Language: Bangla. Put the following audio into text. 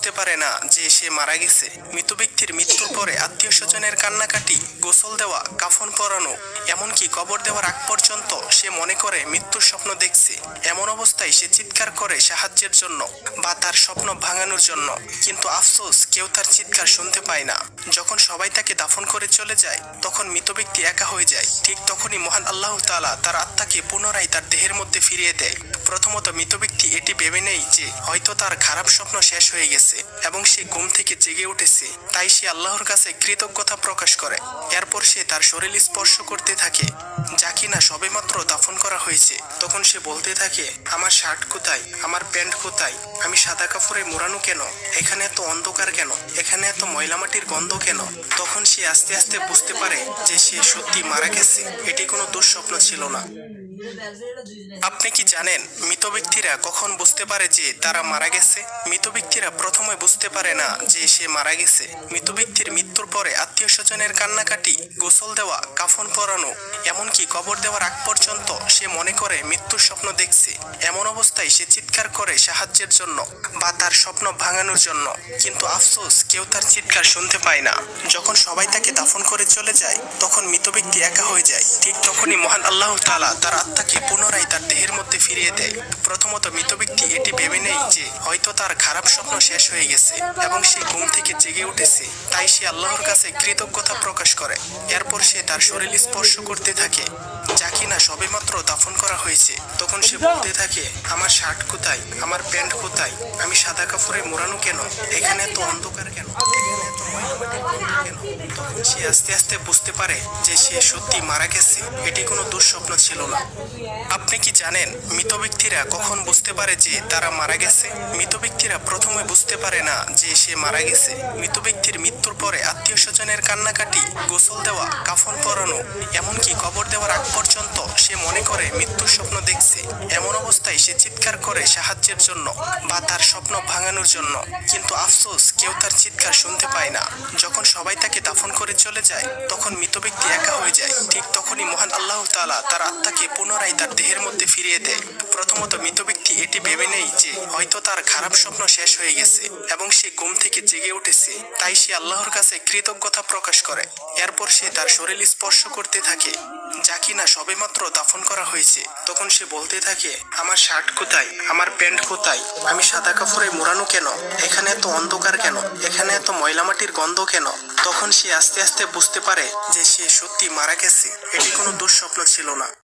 বুঝতে পারে না যে সে মারা গেছে। মৃত ব্যক্তির মৃত্যুর পরে আত্মীয় স্বজনের কান্নাকাটি, গোসল দেওয়া, কাফন পরানো, এমনকি কবর দেওয়ার আগ পর্যন্ত সে মনে করে মৃত্যুর স্বপ্ন দেখছে। এমন অবস্থায় সে চিৎকার করে সাহায্যের জন্য বা তার স্বপ্ন ভাঙানোর জন্য, কিন্তু আফসোস কেউ তার চিৎকার শুনতে পায় না। যখন সবাই তাকে দাফন করে চলে যায় তখন মৃত ব্যক্তি একা হয়ে যায়। ঠিক তখনই মহান আল্লাহ তাআলা তার আত্মাকে পুনরায় তার দেহের মধ্যে ফিরিয়ে দেয়। প্রথমত মৃত ব্যক্তি এটি ভেবে নেয় যে হয়তো তার খারাপ স্বপ্ন শেষ হয়ে গেছে এবং সে ঘুম থেকে জেগে উঠেছে, তাই সে আল্লাহর কাছে কৃতজ্ঞতা প্রকাশ করে। এরপর সে তার শরীর স্পর্শ করতে থাকে যা কিনা সবেমাত্র দাফন করা হয়েছে। তখন সে বলতে থাকে, আমার শার্ট কোথায়, আমার প্যান্ট কোথায়, আমি সাদা কাপড়ে মোড়ানো কেন, এখানে এত অন্ধকার কেন, এখানে এত ময়লা মাটির গন্ধ কেন। তখন সে আস্তে আস্তে বুঝতে পারে যে সে সত্যি মারা গেছে, এটি কোনো দুঃস্বপ্ন ছিল না। আপনি কি জানেন মৃত ব্যক্তিরা কখন বুঝতে পারে যে তারা মারা গেছে? মৃত ব্যক্তিরা প্রথমে বুঝতে পারে না যে সে মারা গেছে। মৃত ব্যক্তির মৃত্যুর পরে আত্মীয় স্বজনের কান্নাকাটি, গোসল দেওয়া, কাফন পরানো, এমনকি কবর দেওয়ার আগ পর্যন্ত সে মনে করে মৃত্যুর স্বপ্ন দেখছে। এমন অবস্থায় সে চিৎকার করে সাহায্যের জন্য বা তার স্বপ্ন ভাঙানোর জন্য, কিন্তু আফসোস কেউ তার চিৎকার শুনতে পায় না। যখন সবাই তাকে দাফন করে চলে যায় তখন মৃত ব্যক্তি একা হয়ে যায়। ঠিক তখনই মহান আল্লাহ তাআলা তার আত্মাকে পুনরায় তার দেহের মধ্যে ফিরিয়ে দেয়। প্রথমত মৃত ব্যক্তি এটি ভেবে নেয় যে হয়তো তার খারাপ স্বপ্ন শেষ হয়ে গেছে এবং সে ঘুম থেকে জেগে উঠেছে, তাই সে আল্লাহর কাছে কৃতজ্ঞতা প্রকাশ করে। এরপর সে তার শরীর স্পর্শ করতে থাকে যা কিনা সবেমাত্র দাফন করা হয়েছে। তখন সে বলতে থাকে, আমার শার্ট কোথায়, আমার প্যান্ট কোথায়, আমি সাদা কাপড়ে মোড়ানো কেন, এখানে এত অন্ধকার কেন, এখানে এত ময়লা মাটির গন্ধ কেন। তখন সে আস্তে আস্তে বুঝতে পারে যে সে সত্যি মারা গেছে, এটি কোনো দুঃস্বপ্ন ছিল না। আপনি কি জানেন মৃত ব্যক্তিরা কখন বুঝতে পারে যে তারা মারা গেছে? মৃত ব্যক্তিরা প্রথমে বুঝতে পারে না যে সে মারা গেছে। মৃত ব্যক্তির মৃত্যুর পরে আত্মীয় স্বজনের কান্নাকাটি, গোসল দেওয়া, কাফন পরানো, এমনকি কবর দেওয়ার আগ পর্যন্ত সে মনে করে মৃত্যুর স্বপ্ন দেখছে। এমন অবস্থায় সে চিৎকার করে সাহায্যের জন্য বা তার স্বপ্ন ভাঙানোর জন্য, কিন্তু আফসোস কেউ তার চিৎকার শুনতে পায় না। যখন সবাই তাকে দাফন করে চলে যায় তখন মৃত ব্যক্তি একা হয়ে যায়। ঠিক তখনই মহান আল্লাহ তাআলা তার আত্মাকে পুনরায় তার দেহের মধ্যে ফিরিয়ে দেয়। প্রথমত মৃত ব্যক্তি এটি ভেবে নেয় যে হয়তো তার খারাপ স্বপ্ন শেষ হয়ে গেছে এবং সে ঘুম থেকে জেগে উঠেছে, তাই সে আল্লাহর কাছে কৃতজ্ঞতা প্রকাশ করে। এরপর সে তার শরীর স্পর্শ করতে থাকে যা কিনা সবেমাত্র দাফন করা হয়েছে। তখন সে বলতে থাকে, আমার শার্ট কোথায়, আমার প্যান্ট কোথায়, আমি সাদা কাপড়ে মোড়ানো কেন, এখানে এত অন্ধকার কেন, এখানে এত ময়লা মাটির গন্ধ কেন। তখন সে আস্তে আস্তে বুঝতে পারে যে সে সত্যি মারা গেছে, এটি কোনো দুঃস্বপ্ন ছিল না।